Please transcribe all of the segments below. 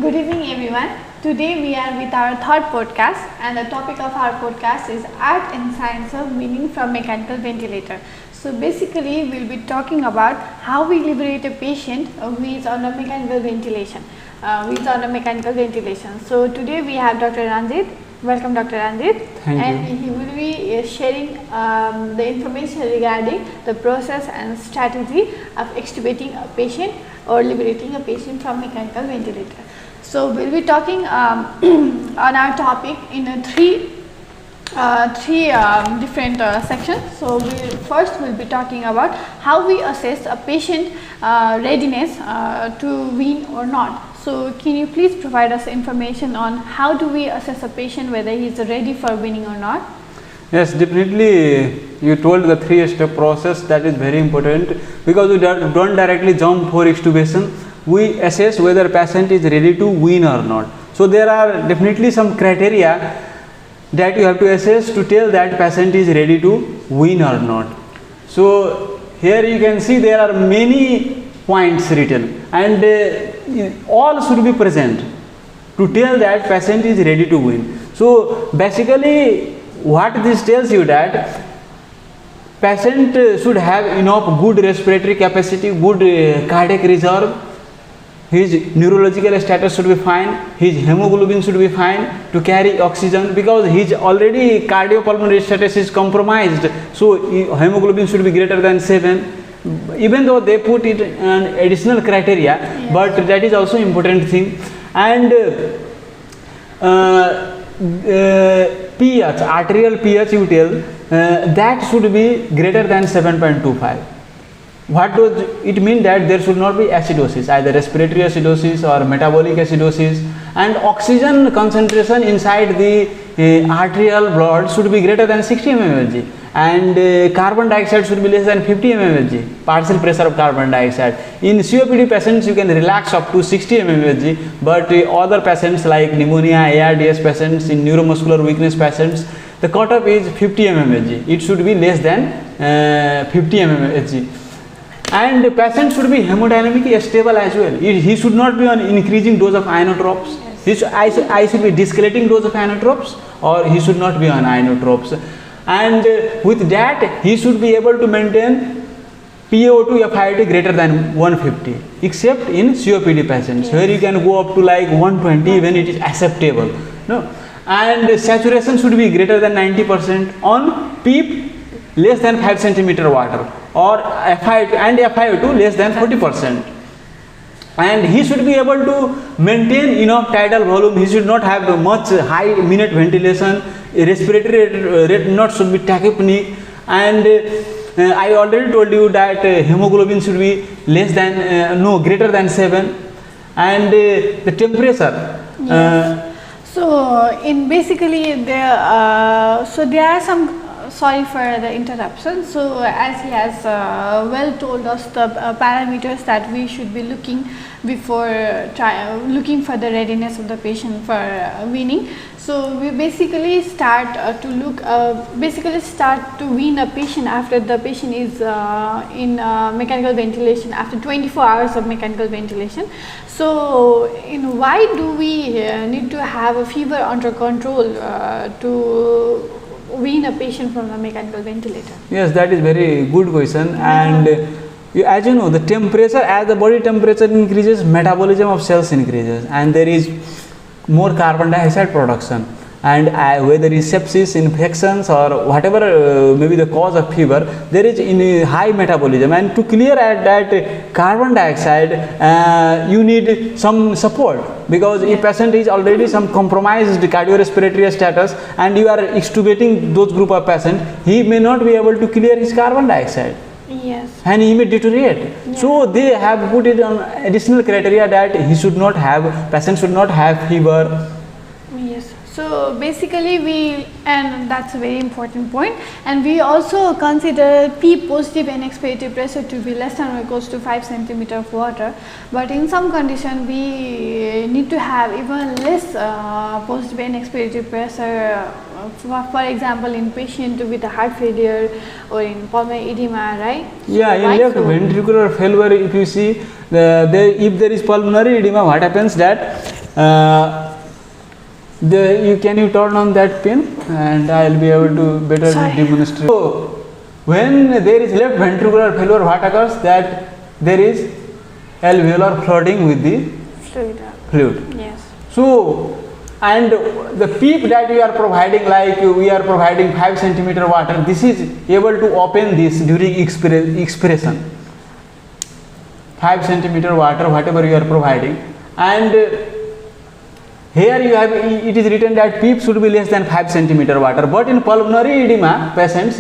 Good evening everyone. Today we are with our third podcast and the topic of our podcast is Art and Science of Weaning from Mechanical Ventilator. So basically we will be talking about how we liberate a patient who is on a mechanical ventilation. So today we have Dr. Ranjit. Welcome Dr. Ranjit. Thank you. He will be sharing the information regarding the process and strategy of extubating a patient or liberating a patient from mechanical ventilator. So we will be talking on our topic in three different sections. So first we will be talking about how we assess a patient readiness to wean or not. So can you please provide us information on how do we assess a patient whether he is ready for weaning or not? Yes, definitely. You told the 3-step process, that is very important, because we don't directly jump for extubation. We assess whether patient is ready to wean or not. So there are definitely some criteria that you have to assess to tell that patient is ready to wean or not. So here you can see there are many points written, and all should be present to tell that patient is ready to wean. So basically what this tells you that patient should have enough good respiratory capacity, good cardiac reserve, his neurological status should be fine, his hemoglobin should be fine to carry oxygen, because his already cardiopulmonary status is compromised. So hemoglobin should be greater than 7, even though they put it an additional criteria, yes. But that is also important thing. And pH, arterial pH you tell, that should be greater than 7.25. What does it mean? That there should not be acidosis, either respiratory acidosis or metabolic acidosis, and oxygen concentration inside the arterial blood should be greater than 60 mmHg, and carbon dioxide should be less than 50 mmHg, partial pressure of carbon dioxide. In COPD patients you can relax up to 60 mmHg, but other patients like pneumonia, ARDS patients, in neuromuscular weakness patients, the cutoff is 50 mmHg. It should be less than 50 mmHg. And the patient should be hemodynamically stable as well. He should not be on increasing dose of inotropes. Yes. I should be descalating dose of inotropes, or he should not be on inotropes. And with that he should be able to maintain PaO2 FiO2 greater than 150, except in COPD patients, yes. Where you can go up to like 120 when it is acceptable. No, and saturation should be greater than 90% on PEEP, less than 5 centimeter water, or FiO2 less than 40%. And he should be able to maintain enough tidal volume. He should not have much high minute ventilation. Respiratory rate not should be tachypneic, and I already told you that hemoglobin should be less than greater than 7, and the temperature. Yes. So in basically there are some. Sorry for the interruption. So as he has well told us the parameters that we should be looking before looking for the readiness of the patient for weaning. So we basically start to wean a patient after the patient is in mechanical ventilation, after 24 hours of mechanical ventilation. So why do we need to have a fever under control to wean a patient from a mechanical ventilator? Yes, that is very good question. And as you know, the temperature, as the body temperature increases, metabolism of cells increases, and there is more carbon dioxide production, and whether it is sepsis, infections, or whatever may be the cause of fever, there is in high metabolism, and to clear that carbon dioxide you need some support, because if patient is already some compromised cardiorespiratory status and you are extubating those group of patients, he may not be able to clear his carbon dioxide. Yes. And he may deteriorate. Yeah. So they have put it on additional criteria that patient should not have fever. Yes. So basically and that's a very important point, and we also consider P positive and expirative pressure to be less than or equals to 5 centimeter of water, but in some condition we need to have even less positive and expirative pressure, for example in patient with a heart failure or in pulmonary edema, right? Yeah, so in left ventricular failure, if you see if there is pulmonary edema, what happens that Can you turn on that pin and I will be able to better demonstrate. So when there is left ventricular failure, what occurs? That there is alveolar flooding with the fluid. Yes. So, and the PEEP that we are providing, like we are providing 5 centimeter water, this is able to open this during expiration. 5 centimeter water, whatever you are providing, and here you have, it is written that PEEP should be less than 5 centimeter water, but in pulmonary edema patients,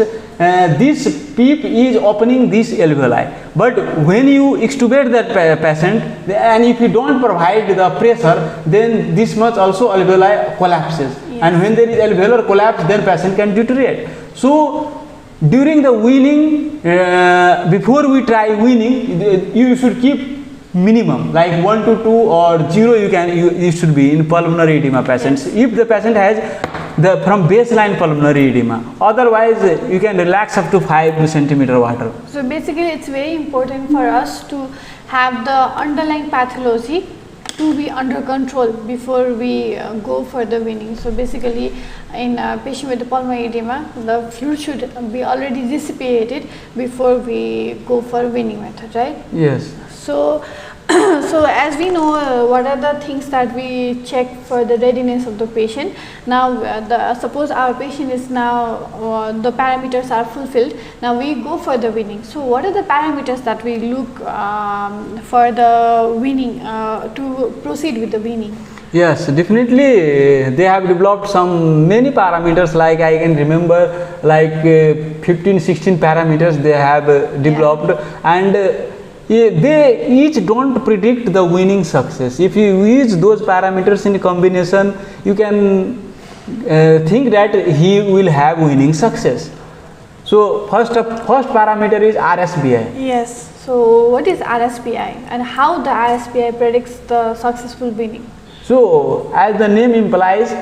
this PEEP is opening this alveoli. But when you extubate that patient, and if you don't provide the pressure, then this much also alveoli collapses. Yes. And when there is alveolar collapse, then patient can deteriorate. So during the weaning, before we try weaning, you should keep minimum like 1 to 2 or 0 you should be in pulmonary edema patients. Yes. If the patient has the from baseline pulmonary edema, otherwise you can relax up to 5 centimeter water. So basically it's very important for us to have the underlying pathology to be under control before we go for the weaning. So basically in a patient with the pulmonary edema, the fluid should be already dissipated before we go for weaning method, right? Yes. So, so as we know, what are the things that we check for the readiness of the patient? Now, suppose our patient is now, the parameters are fulfilled. Now we go for the weaning. So what are the parameters that we look for the weaning, to proceed with the weaning? Yes, definitely they have developed many parameters, like I can remember like 15-16 parameters they have developed, and they each don't predict the weaning success. If you use those parameters in combination, you can think that he will have weaning success. So first parameter is RSBI. Yes. So what is RSBI and how the RSBI predicts the successful weaning? So as the name implies,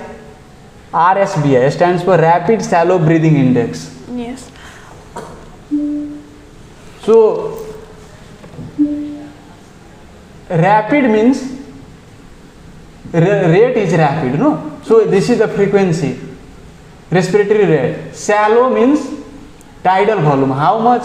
RSBI stands for Rapid Shallow Breathing Index. Yes. So rapid means rate is rapid, no? So this is the frequency, respiratory rate. Shallow means tidal volume, how much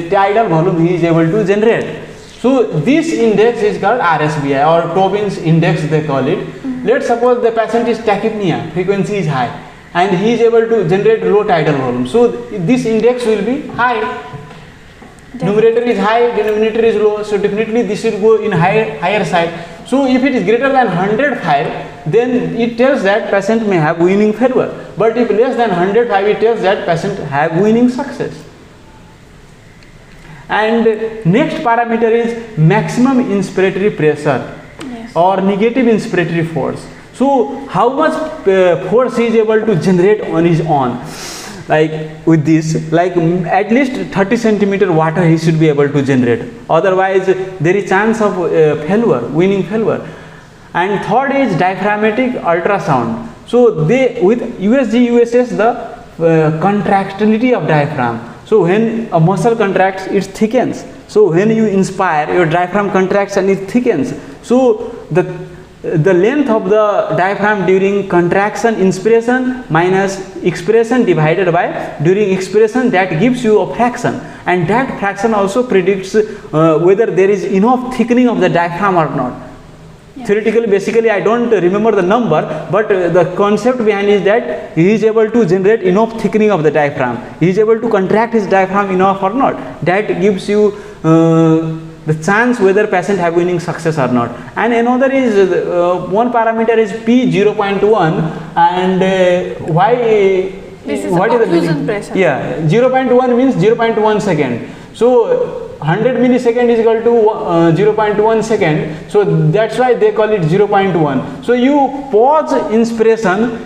tidal volume he is able to generate. So this index is called RSBI or Tobin's index they call it. Let's suppose the patient is tachypnea, frequency is high, and he is able to generate low tidal volume. So this index will be high. Numerator is high, denominator is low, so definitely this will go in higher side. So if it is greater than 105, then it tells that patient may have weaning failure. But if less than 105, it tells that patient have weaning success. And next parameter is maximum inspiratory pressure. Yes. Or negative inspiratory force. So how much force he is able to generate on his own. Like with this, like at least 30 centimeter water he should be able to generate. Otherwise there is chance of failure, weaning failure. And third is diaphragmatic ultrasound. So they with USG USS the contractility of diaphragm. So when a muscle contracts, it thickens. So when you inspire, your diaphragm contracts and it thickens. So the length of the diaphragm during contraction, inspiration minus expiration divided by during expiration, that gives you a fraction, and that fraction also predicts whether there is enough thickening of the diaphragm or not. Yeah. Theoretically, basically I don't remember the number, but the concept behind is that he is able to generate enough thickening of the diaphragm, he is able to contract his diaphragm enough or not. That gives you the chance whether patient have weaning success or not. And another is one parameter is P 0.1, and why this is what is the occlusion pressure. Yeah, 0.1 means 0.1 second. So 100 millisecond is equal to 0.1 second. So that's why they call it 0.1. So you pause inspiration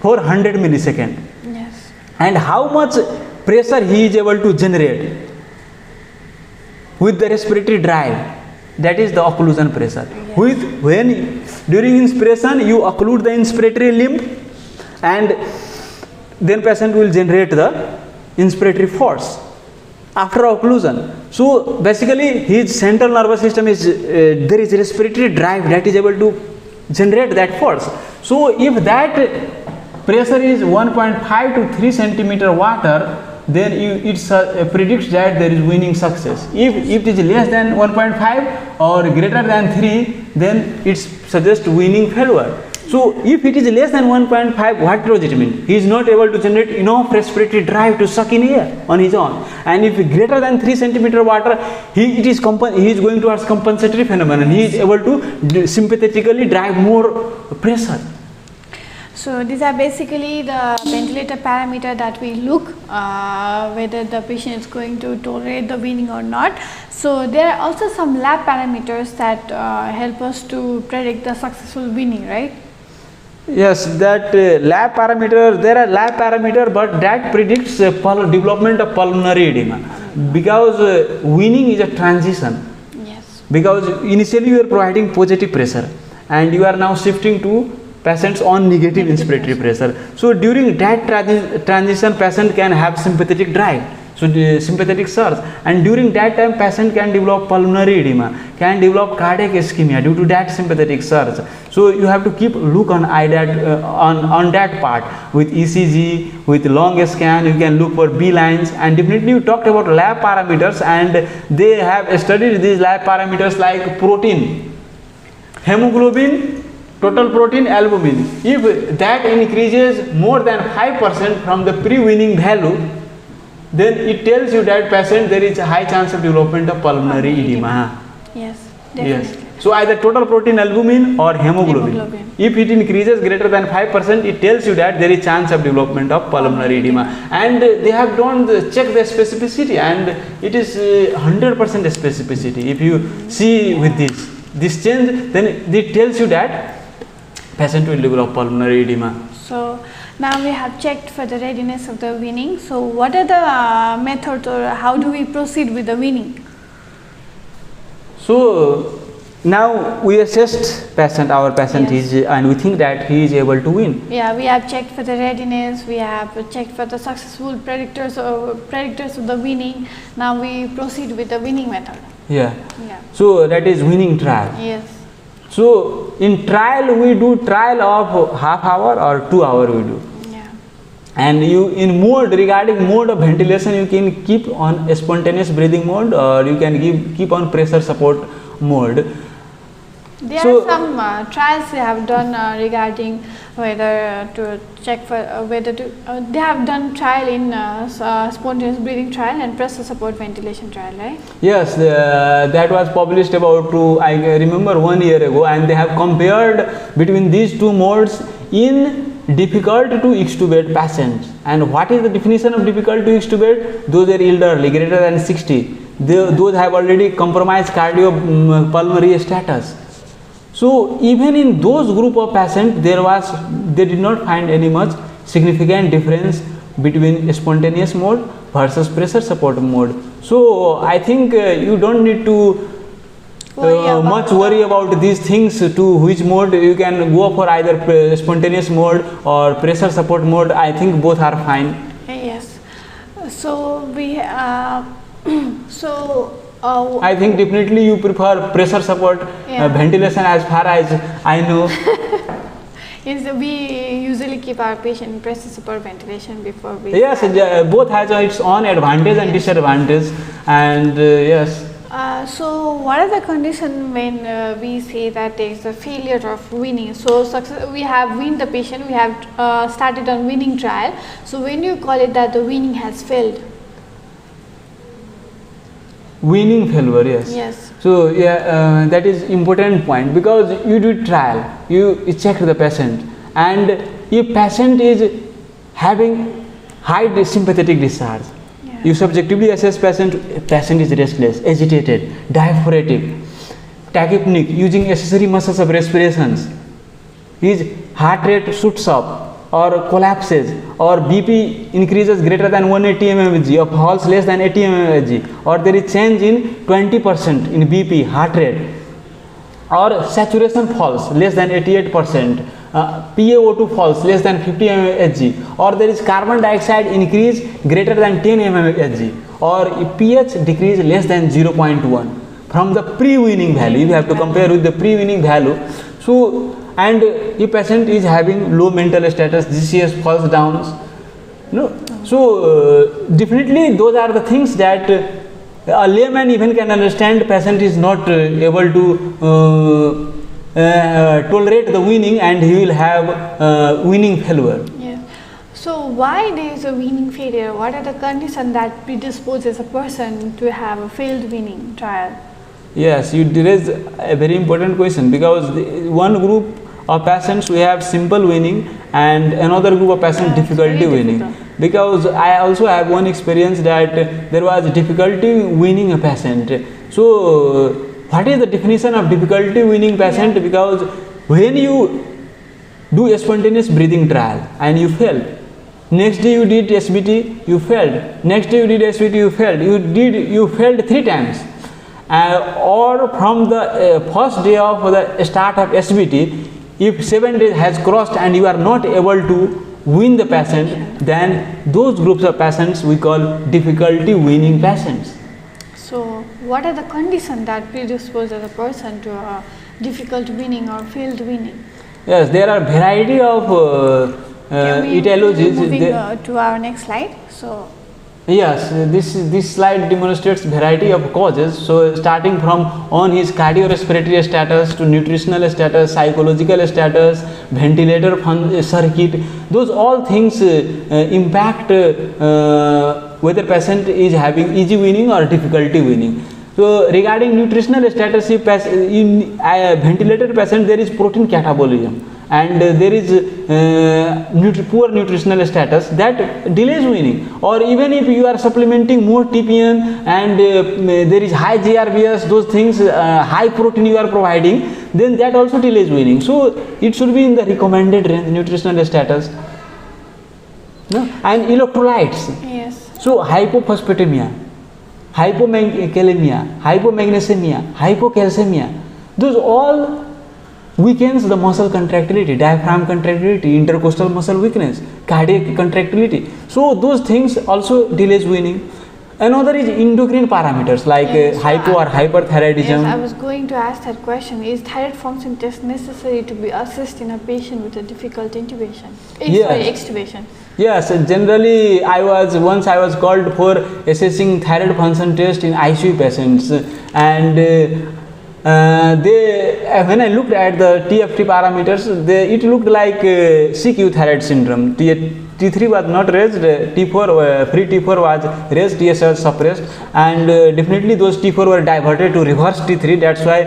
for 100 millisecond. Yes. And how much pressure he is able to generate with the respiratory drive, that is the occlusion pressure. Yes. With when during inspiration you occlude the inspiratory limb, and then patient will generate the inspiratory force after occlusion. So basically his central nervous system is there is respiratory drive that is able to generate that force. So if that pressure is 1.5 to 3 centimeter water, then it predicts that there is weaning success. If it is less than 1.5 or greater than 3, then it suggests weaning failure. So if it is less than 1.5, what does it mean? He is not able to generate enough respiratory drive to suck in air on his own. And if greater than 3 centimeter water, he is going towards compensatory phenomenon. He is able to sympathetically drive more pressure. So these are basically the ventilator parameter that we look whether the patient is going to tolerate the weaning or not. So there are also some lab parameters that help us to predict the successful weaning, right? Yes, that lab parameter, there are lab parameter, but that predicts development of pulmonary edema, because weaning is a transition. Yes. Because initially you are providing positive pressure and you are now shifting to patients on negative inspiratory pressure. So during that transition, patient can have sympathetic drive, so the sympathetic surge, and during that time patient can develop pulmonary edema, can develop cardiac ischemia due to that sympathetic surge. So you have to keep look on on that part with ECG, with long scan. You can look for B lines, and definitely you talked about lab parameters, and they have studied these lab parameters like protein, hemoglobin, total protein, albumin. If that increases more than 5% from the pre-weaning value, then it tells you that patient there is a high chance of development of pulmonary edema. Yes, definitely. Yes. So either total protein, albumin or hemoglobin. If it increases greater than 5%, it tells you that there is chance of development of pulmonary edema. And they have done check the specificity, and it is 100% specificity. If you see with this change, then it tells you that patient will develop pulmonary edema. So now we have checked for the readiness of the weaning. So what are the methods, or how do we proceed with the weaning? So now we assessed our patient Yes. is, and we think that he is able to wean. Yeah, we have checked for the readiness, we have checked for the successful predictors of the weaning. Now we proceed with the weaning method. Yeah. Yeah. So that is weaning trial. Yes. So in trial we do trial of half hour or 2 hour we do. Yeah. And you in mode, regarding mode of ventilation, you can keep on a spontaneous breathing mode, or you can keep on pressure support mode. There So- are some trials they have done regarding whether to check for whether to they have done trial in spontaneous breathing trial and pressure support ventilation trial, right? Yes, that was published about I remember 1 year ago, and they have compared between these two modes in difficult to extubate patients. And what is the definition of difficult to extubate? Those are elderly, greater than 60. Those have already compromised cardiopulmonary status. So even in those group of patients, they did not find any much significant difference between spontaneous mode versus pressure support mode. So I think you don't need to much worry about these things, to which mode you can go for, either spontaneous mode or pressure support mode. I think both are fine. Yes. So we I think definitely you prefer pressure support ventilation, as far as I know. Yes, we usually keep our patient in pressure support ventilation before we. Yes, both has its own advantage and disadvantage, and yes. So what are the conditions when we say that there is a failure of weaning? So we have weaned the patient, we have started on weaning trial. So when you call it that the weaning has failed? Weaning failure, yes. Yes. So that is important point, because you do trial, you check the patient, and if patient is having high sympathetic discharge, you subjectively assess patient is restless, agitated, diaphragmatic, tachypneic, using accessory muscles of respirations, his heart rate shoots up or collapses, or BP increases greater than 180 mmHg or falls less than 80 mmHg, or there is change in 20% in BP, heart rate, or saturation falls less than 88%, PaO2 falls less than 50 mmHg, or there is carbon dioxide increase greater than 10 mmHg, or pH decrease less than 0.1 from the pre-weaning value. You have to compare with the pre-weaning value. So and if patient is having low mental status, GCS falls down, no. So definitely those are the things that a layman even can understand. Patient is not able to tolerate the weaning, and he will have weaning failure. Yeah. So why there is a weaning failure? What are the conditions that predisposes a person to have a failed weaning trial? Yes, you raise a very important question, because one group of patients we have simple weaning and another group of patients difficulty weaning. Because I also have one experience that there was difficulty weaning a patient. So what is the definition of difficulty weaning patient? Yeah. Because when you do a spontaneous breathing trial and you fail, next day you did SBT, you failed, next day you did SBT, you failed, you failed 3 times. Or from the first day of the start of SBT, if 7 days has crossed and you are not able to wean the patient, then those groups of patients we call difficulty weaning patients. So what are the conditions that predisposes a person to a difficult weaning or failed weaning? Yes, there are variety of etiologies. Moving to our next slide. So yes, this slide demonstrates variety of causes. So starting from on his cardiorespiratory status to nutritional status, psychological status, ventilator circuit, those all things impact whether patient is having easy weaning or difficulty weaning. So regarding nutritional status, in a ventilator patient there is protein catabolism, and there is poor nutritional status that delays weaning. Or even if you are supplementing more TPN and there is high GRBS, those things, high protein you are providing, then that also delays weaning. So it should be in the recommended range, nutritional status. No? And electrolytes. yes. So hypophosphatemia, hypokalemia, hypomagnesemia, hypocalcemia, those all weakens the muscle contractility, diaphragm contractility, intercostal muscle weakness, cardiac contractility. So those things also delays weaning. Another is endocrine parameters like hypo or hyperthyroidism. Yes, I was going to ask that question. Is thyroid function test necessary to be assessed in a patient with a difficult intubation? Sorry, extubation. Yes, generally I was called for assessing thyroid function test in ICU patients, and when I looked at the TFT parameters, it looked like CQ thyroid syndrome. T3 was not raised, T4 free T4 was raised, TS was suppressed, and definitely those T4 were diverted to reverse T3. That's why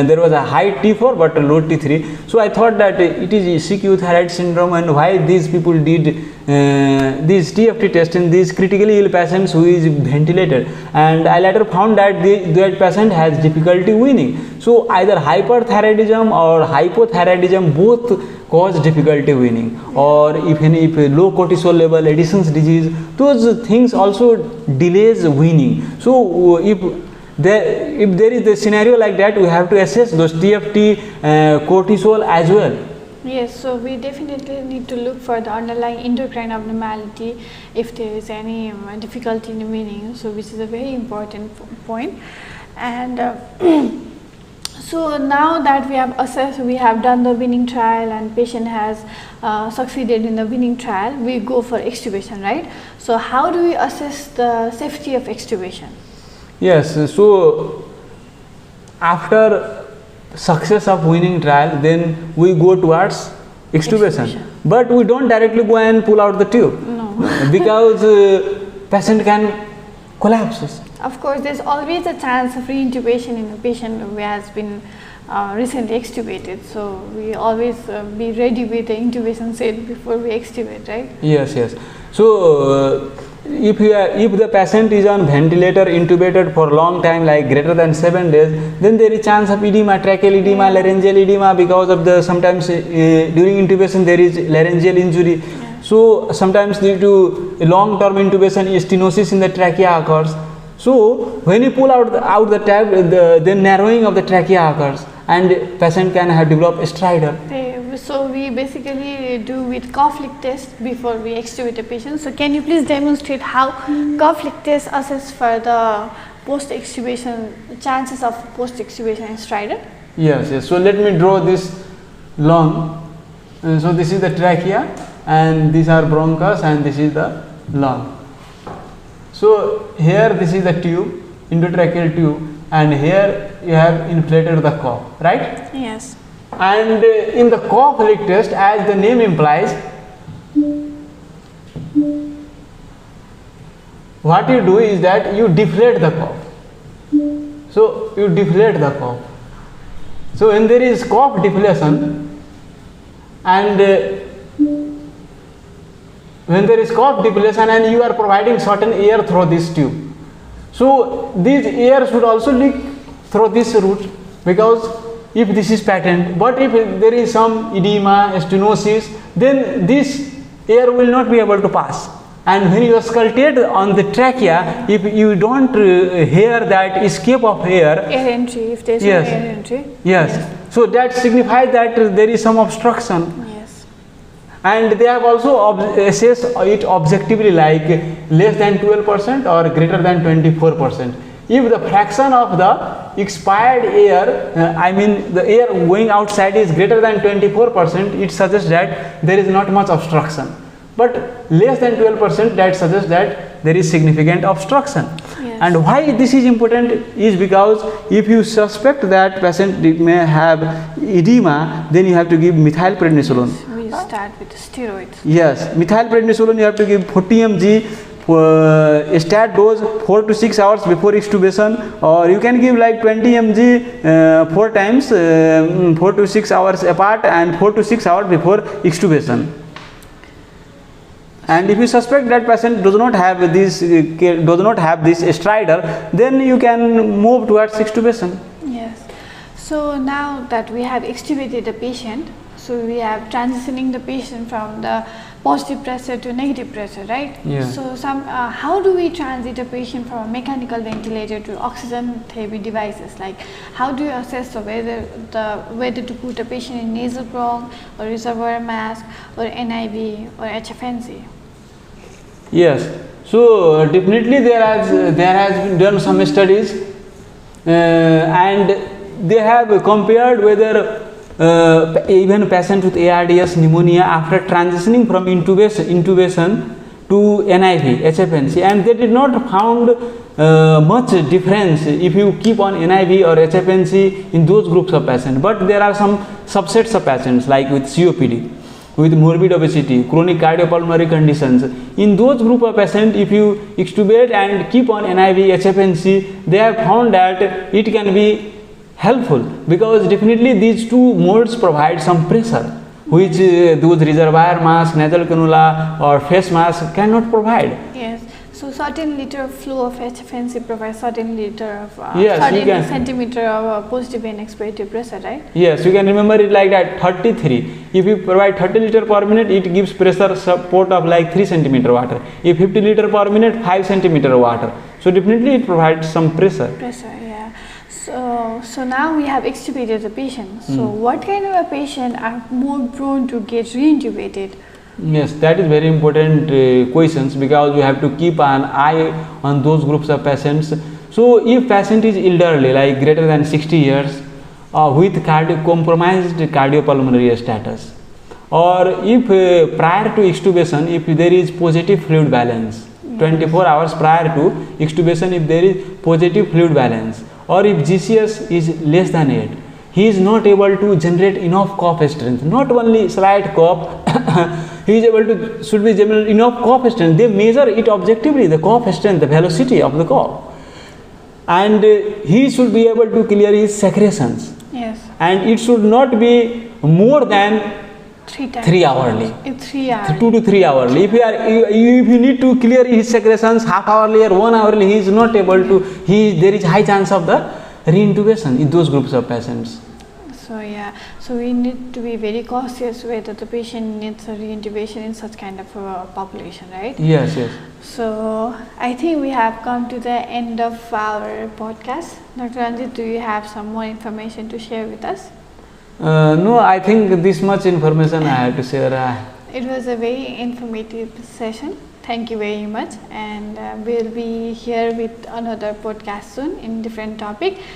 there was a high T4 but low T3. So I thought that it is CQ thyroid syndrome, and why these people did these TFT test in these critically ill patients who is ventilated, and I later found that that patient has difficulty weaning. So either hyperthyroidism or hypothyroidism both cause difficulty weaning, or if low cortisol level, Addison's disease, those things also delays weaning. So if there is a scenario like that, we have to assess those TFT, cortisol as well. Yes, so we definitely need to look for the underlying endocrine abnormality if there is any difficulty in the weaning, so which is a very important point. And so now that we have assessed, we have done the weaning trial and patient has succeeded in the weaning trial, we go for extubation, right? So how do we assess the safety of extubation? Yes, so after success of weaning trial, then we go towards extubation. But we don't directly go and pull out the tube. No. Because patient can collapse. Of course, there's always a chance of re-intubation in a patient who has been recently extubated. So we always be ready with the intubation set before we extubate, right? Yes, yes. So if the patient is on ventilator, intubated for long time, like greater than 7 days, then there is chance of edema, tracheal edema, laryngeal edema, because of the sometimes during intubation there is laryngeal injury. Yeah. So sometimes due to long-term intubation, stenosis in the trachea occurs. So when you pull out the tab, then narrowing of the trachea occurs, and patient can have developed stridor. So we basically do with cough lick test before we extubate a patient. So can you please demonstrate how cough lick test assess for the post-extubation chances of post-extubation in stridor? Yes, yes. So let me draw this lung. So this is the trachea, and these are bronchus, and this is the lung. So here this is the tube, endotracheal tube, and here you have inflated the cough, right? Yes. And in the cough lick test, as the name implies, what you do is that you deflate the cough. So you deflate the cough. So when there is cough deflation, and when there is cough deflation and you are providing certain air through this tube, so this air should also leak through this route, because if this is patent, but if there is some edema, stenosis, then this air will not be able to pass. And when you auscultate on the trachea, if you don't hear that escape of air entry, if there is yes, no air entry. Yes. So that signifies that there is some obstruction. Yes. And they have also assessed it objectively, like less than 12% or greater than 24%. If the fraction of the expired air, I mean the air going outside, is greater than 24%, it suggests that there is not much obstruction. But less than 12%, that suggests that there is significant obstruction. Yes. And why this is important is because if you suspect that patient may have edema, then you have to give methylprednisolone. We start with the steroids. Yes, methylprednisolone you have to give 40 mg stat dose 4 to 6 hours before extubation, or you can give like 20 mg 4 times 4 to 6 hours apart and 4 to 6 hours before extubation. And if you suspect that patient does not have this stridor, then you can move towards extubation. Yes. So now that we have extubated the patient, so we have transitioning the patient from the positive pressure to negative pressure, right? Yeah. So how do we transit a patient from a mechanical ventilator to oxygen therapy devices? Like, how do you assess whether to put a patient in nasal bronch or reservoir mask or NIV or HFNC? Yes. So definitely there has been done some studies, and they have compared whether even patient with ARDS pneumonia after transitioning from intubation to NIV, HFNC, and they did not found much difference if you keep on NIV or HFNC in those groups of patients. But there are some subsets of patients like with COPD, with morbid obesity, chronic cardiopulmonary conditions. In those group of patients, if you extubate and keep on NIV, HFNC, they have found that it can be helpful, because definitely these two modes provide some pressure, which those reservoir mask, nasal cannula or face mask cannot provide. Yes. So certain liter flow of HFNC provides certain liter of yes, certain centimeter of positive and expirative pressure, right? Yes, you can remember it like that, 33. If you provide 30 liter per minute, it gives pressure support of like 3 centimeter water. If 50 liter per minute, 5 centimeter water. So definitely it provides some pressure. Yeah. So now we have extubated the patient. So what kind of a patient are more prone to get reintubated? Yes, that is very important questions, because you have to keep an eye on those groups of patients. So if patient is elderly, like greater than 60 years, with compromised cardiopulmonary status, or if prior to extubation, if there is positive fluid balance, 24 hours prior to extubation, if there is positive fluid balance, or if GCS is less than 8, he is not able to generate enough cough strength, not only slight cough, he is able to, should be generate enough cough strength. They measure it objectively, the cough strength, the velocity of the cough, and he should be able to clear his secretions. Yes. And it should not be more than 3 hourly. 3 hours. 2 to 3 hourly. If you need to clear his secretions half hourly or 1 hourly, he is not able to. There is high chance of the reintubation in those groups of patients. So we need to be very cautious whether the patient needs a reintubation in such kind of a population, right? Yes. So I think we have come to the end of our podcast. Dr. Ranjit, do you have some more information to share with us? No, I think this much information I have to share. It was a very informative session. Thank you very much, and we'll be here with another podcast soon in different topic.